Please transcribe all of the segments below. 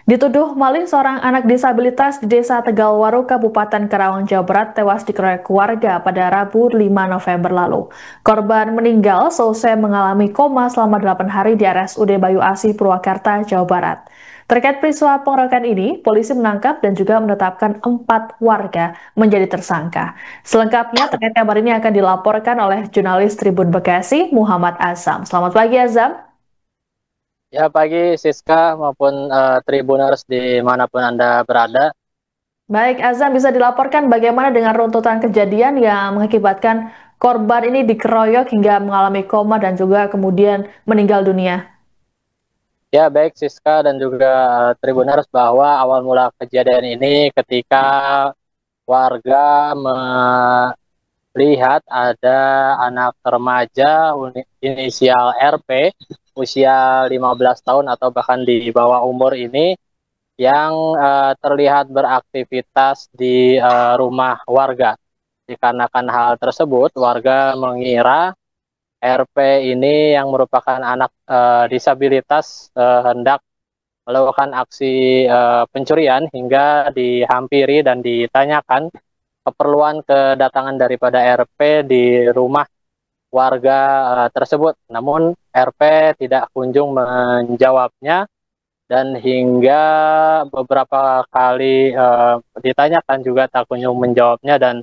Dituduh maling seorang anak disabilitas di Desa Tegalwaru, Kabupaten Karawang, Jawa Barat tewas dikeroyok keluarga pada Rabu 5 November lalu. Korban meninggal selesai mengalami koma selama 8 hari di RSUD Bayu Asih, Purwakarta, Jawa Barat. Terkait peristiwa pengeroyokan ini, polisi menangkap dan juga menetapkan 4 warga menjadi tersangka. Selengkapnya terkait kabar ini akan dilaporkan oleh jurnalis Tribun Bekasi, Muhammad Azam. Selamat pagi, Azam. Ya, pagi Siska maupun Tribuners dimanapun Anda berada. Baik, Azam bisa dilaporkan bagaimana dengan runtutan kejadian yang mengakibatkan korban ini dikeroyok hingga mengalami koma dan juga kemudian meninggal dunia. Ya, baik Siska dan juga Tribuners, bahwa awal mula kejadian ini ketika warga melihat ada anak remaja inisial RP usia 15 tahun atau bahkan di bawah umur ini yang terlihat beraktivitas di rumah warga. Dikarenakan hal tersebut, warga mengira RP ini yang merupakan anak disabilitas hendak melakukan aksi pencurian hingga dihampiri dan ditanyakan keperluan kedatangan daripada RP di rumah warga tersebut. Namun RP tidak kunjung menjawabnya, dan hingga beberapa kali ditanyakan juga tak kunjung menjawabnya, dan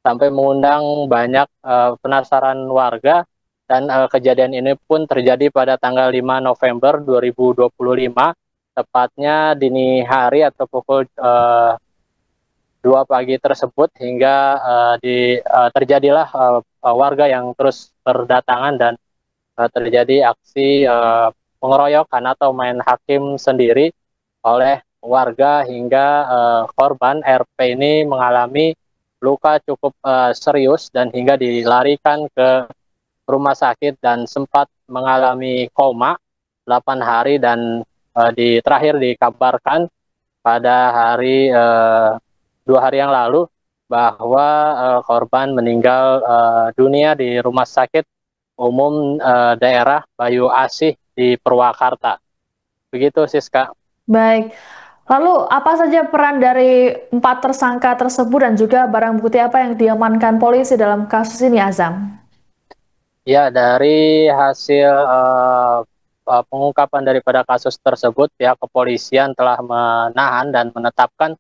sampai mengundang banyak penasaran warga. Dan kejadian ini pun terjadi pada tanggal 5 November 2025, tepatnya dini hari atau pukul 2 pagi tersebut, hingga terjadilah warga yang terus berdatangan, dan terjadi aksi pengeroyokan atau main hakim sendiri oleh warga, hingga korban RP ini mengalami luka cukup serius dan hingga dilarikan ke rumah sakit dan sempat mengalami koma 8 hari, dan terakhir dikabarkan pada hari 2 hari yang lalu bahwa korban meninggal dunia di Rumah Sakit Umum Daerah Bayu Asih di Purwakarta. Begitu Siska. Baik, lalu apa saja peran dari 4 tersangka tersebut dan juga barang bukti apa yang diamankan polisi dalam kasus ini, Azam? Ya, dari hasil pengungkapan daripada kasus tersebut, pihak kepolisian telah menahan dan menetapkan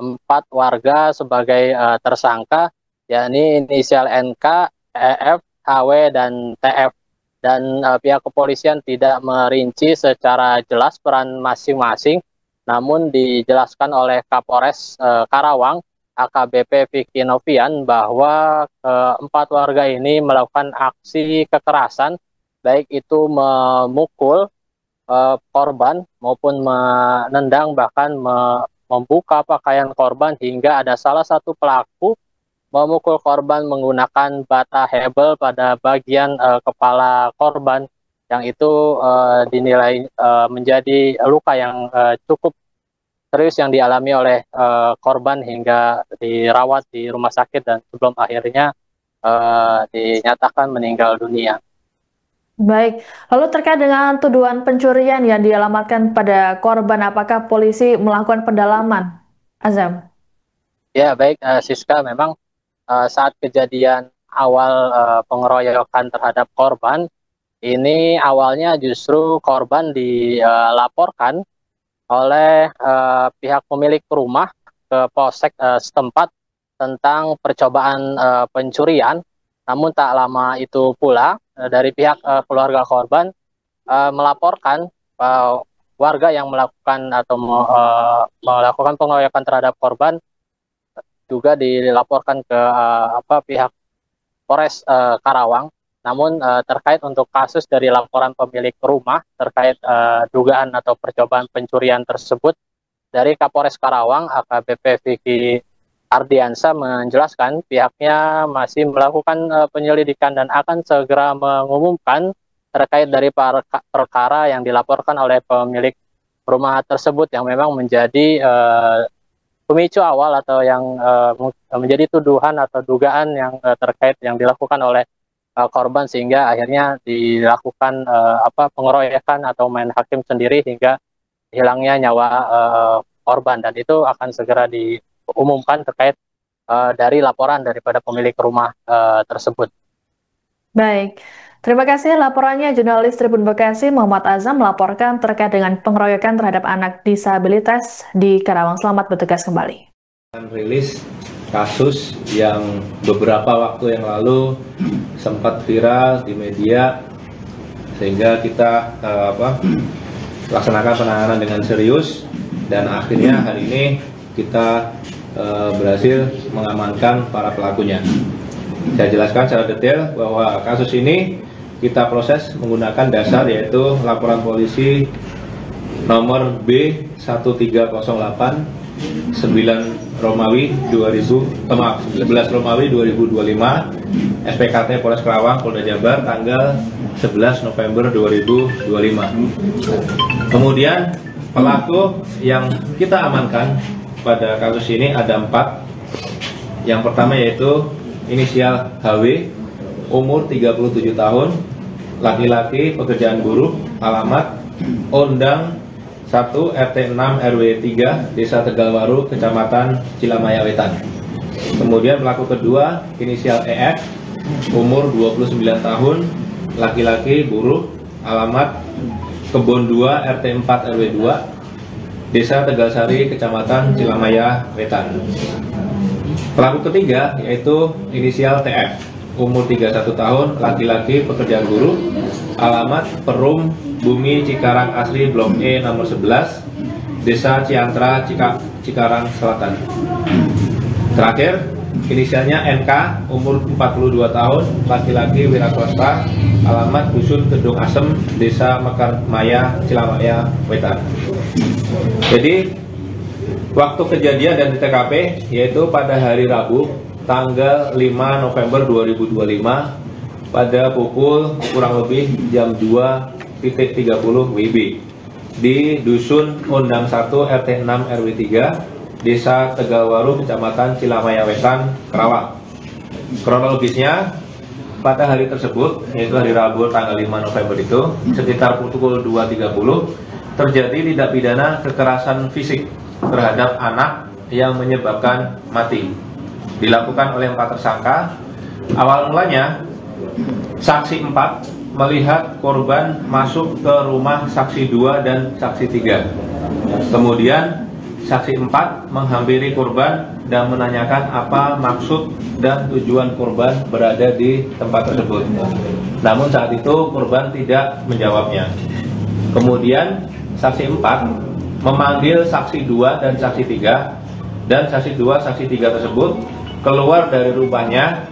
4 warga sebagai tersangka, yakni inisial NK, EF, HW, dan TF. Dan pihak kepolisian tidak merinci secara jelas peran masing-masing, namun dijelaskan oleh Kapolres Karawang, AKBP Vicky Novian, bahwa 4 warga ini melakukan aksi kekerasan, baik itu memukul korban maupun menendang, bahkan membuka pakaian korban, hingga ada salah satu pelaku memukul korban menggunakan bata hebel pada bagian kepala korban, yang itu dinilai menjadi luka yang cukup serius yang dialami oleh korban hingga dirawat di rumah sakit, dan sebelum akhirnya dinyatakan meninggal dunia. Baik, lalu terkait dengan tuduhan pencurian yang dialamatkan pada korban, apakah polisi melakukan pendalaman, Azam? Ya, baik Siska, memang saat kejadian awal pengeroyokan terhadap korban, ini awalnya justru korban dilaporkan oleh pihak pemilik rumah ke polsek setempat tentang percobaan pencurian. Namun tak lama itu pula dari pihak keluarga korban melaporkan uh, warga yang melakukan atau melakukan pengeroyokan terhadap korban juga dilaporkan ke pihak Polres Karawang. Namun terkait untuk kasus dari laporan pemilik rumah terkait dugaan atau percobaan pencurian tersebut, dari Kapolres Karawang, AKBP Vicky Ardiansa menjelaskan pihaknya masih melakukan penyelidikan dan akan segera mengumumkan terkait dari perkara yang dilaporkan oleh pemilik rumah tersebut, yang memang menjadi pemicu awal atau yang menjadi tuduhan atau dugaan yang terkait yang dilakukan oleh korban, sehingga akhirnya dilakukan pengeroyokan atau main hakim sendiri, hingga hilangnya nyawa korban, dan itu akan segera diumumkan terkait dari laporan daripada pemilik rumah tersebut. Baik, terima kasih laporannya jurnalis Tribun Bekasi Muhammad Azam melaporkan terkait dengan pengeroyokan terhadap anak disabilitas di Karawang. Selamat bertugas kembali. Rilis kasus yang beberapa waktu yang lalu sempat viral di media, sehingga kita laksanakan penanganan dengan serius, dan akhirnya hari ini kita berhasil mengamankan para pelakunya. Saya jelaskan secara detail bahwa kasus ini kita proses menggunakan dasar yaitu laporan polisi nomor B1308 9 Romawi 11 Romawi 2025 SPKT Polres Karawang Polda Jabar tanggal 11 November 2025. Kemudian pelaku yang kita amankan pada kasus ini ada 4. Yang pertama yaitu inisial HW, umur 37 tahun, laki-laki, pekerjaan buruh, alamat Ondang 1 RT 6 RW 3 Desa Tegalwaru, Kecamatan Cilamaya Wetan. Kemudian pelaku kedua inisial EF, umur 29 tahun, laki-laki, buruh, alamat Kebon 2 RT 4 RW 2 Desa Tegalsari, Kecamatan Cilamaya Wetan. Pelaku ketiga yaitu inisial TF, umur 31 tahun, laki-laki, pekerjaan buruh, alamat Perum Bumi Cikarang Asri Blok E nomor 11, Desa Ciantra Cikarang Selatan. Terakhir, inisialnya NK, umur 42 tahun, laki-laki, wiraswasta, alamat Dusun Kedung Asem, Desa Mekarmaya, Cilamaya Wetan. Jadi waktu kejadian dan di TKP yaitu pada hari Rabu tanggal 5 November 2025 pada pukul kurang lebih jam 2.30 WIB di Dusun Ondang 1 RT 6 RW 3 Desa Tegalwaru, Kecamatan Cilamaya Wetan, Karawang. Kronologisnya pada hari tersebut yaitu hari Rabu tanggal 5 November itu sekitar pukul 2.30 terjadi tindak pidana kekerasan fisik terhadap anak yang menyebabkan mati dilakukan oleh 4 tersangka. Awal mulanya saksi 4 melihat korban masuk ke rumah saksi 2 dan saksi 3. Kemudian saksi 4 menghampiri korban dan menanyakan apa maksud dan tujuan korban berada di tempat tersebut. Namun saat itu korban tidak menjawabnya. Kemudian saksi 4 memanggil saksi 2 dan saksi 3, dan saksi 2, saksi 3 tersebut keluar dari rumahnya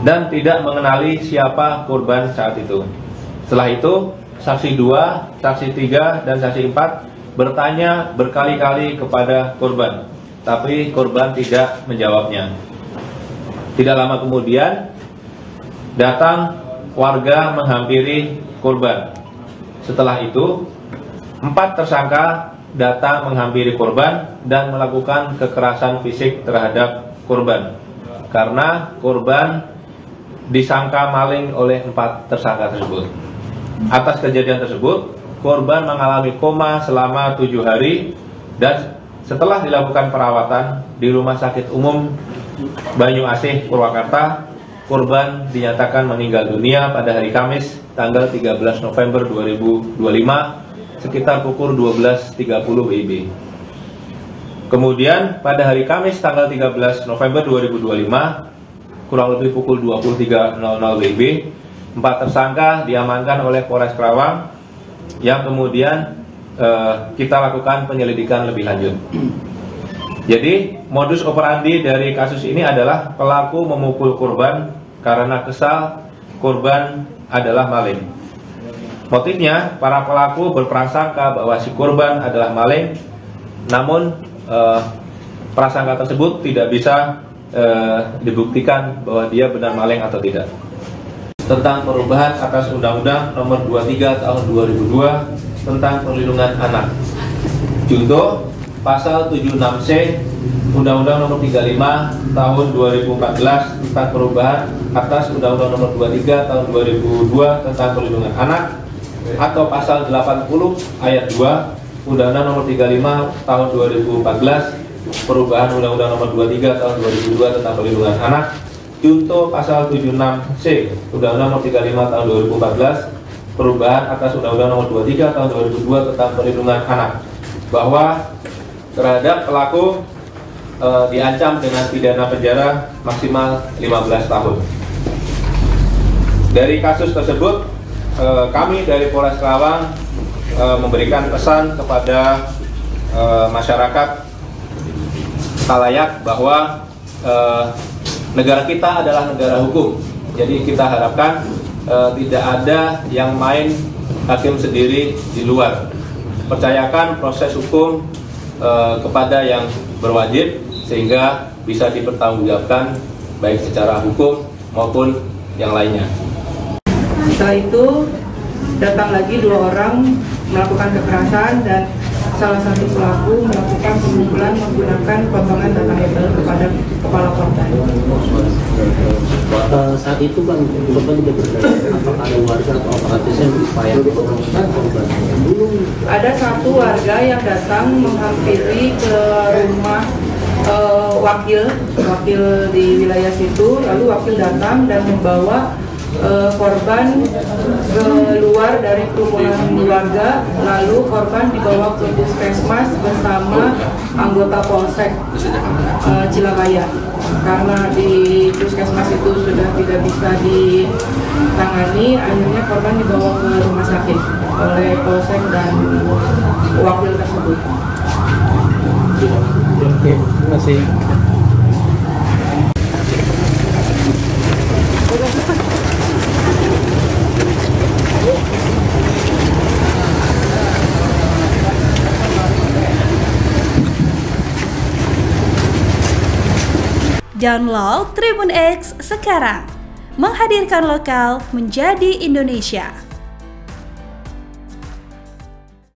dan tidak mengenali siapa korban saat itu. Setelah itu, saksi 2, saksi 3, dan saksi 4 bertanya berkali-kali kepada korban, tapi korban tidak menjawabnya. Tidak lama kemudian, datang warga menghampiri korban. Setelah itu, 4 tersangka datang menghampiri korban dan melakukan kekerasan fisik terhadap korban karena korban disangka maling oleh 4 tersangka tersebut. Atas kejadian tersebut, korban mengalami koma selama 7 hari dan setelah dilakukan perawatan di Rumah Sakit Umum Banyu Asih, Purwakarta, korban dinyatakan meninggal dunia pada hari Kamis tanggal 13 November 2025 sekitar pukul 12.30 WIB. Kemudian pada hari Kamis tanggal 13 November 2025 kurang lebih pukul 23.00 WIB, 4 tersangka diamankan oleh Polres Karawang yang kemudian kita lakukan penyelidikan lebih lanjut. Jadi modus operandi dari kasus ini adalah pelaku memukul korban karena kesal korban adalah maling. Motifnya, para pelaku berprasangka bahwa si korban adalah maling, namun prasangka tersebut tidak bisa dibuktikan bahwa dia benar maling atau tidak. Tentang perubahan atas Undang-Undang Nomor 23 Tahun 2002 tentang Perlindungan Anak. Junto Pasal 76C Undang-Undang Nomor 35 Tahun 2014 tentang perubahan atas Undang-Undang Nomor 23 Tahun 2002 tentang Perlindungan Anak atau pasal 80 ayat 2 Undang-Undang Nomor 35 Tahun 2014 perubahan Undang-Undang Nomor 23 Tahun 2002 tentang Perlindungan Anak, junto pasal 76C Undang-Undang Nomor 35 Tahun 2014 perubahan atas Undang-Undang Nomor 23 Tahun 2002 tentang Perlindungan Anak, bahwa terhadap pelaku diancam dengan pidana penjara maksimal 15 tahun. Dari kasus tersebut, kami dari Polres Karawang memberikan pesan kepada masyarakat khalayak bahwa negara kita adalah negara hukum. Jadi kita harapkan tidak ada yang main hakim sendiri di luar. Percayakan proses hukum kepada yang berwajib sehingga bisa dipertanggungjawabkan baik secara hukum maupun yang lainnya. Setelah itu datang lagi 2 orang melakukan kekerasan dan salah satu pelaku melakukan pemukulan menggunakan potongan data hebel kepada kepala korban. Saat itu kan korban tidak berdaya, apakah ada warga atau operatis yang berupaya menurunkan korban? Ada satu warga yang datang menghampiri ke rumah wakil di wilayah situ, lalu wakil datang dan membawa korban keluar dari kerumunan warga, lalu korban dibawa ke puskesmas bersama anggota Polsek Cilangaya. Karena di puskesmas itu sudah tidak bisa ditangani, akhirnya korban dibawa ke rumah sakit oleh Polsek dan wakil tersebut. Oke, terima kasih. Download Tribun X sekarang, menghadirkan lokal menjadi Indonesia.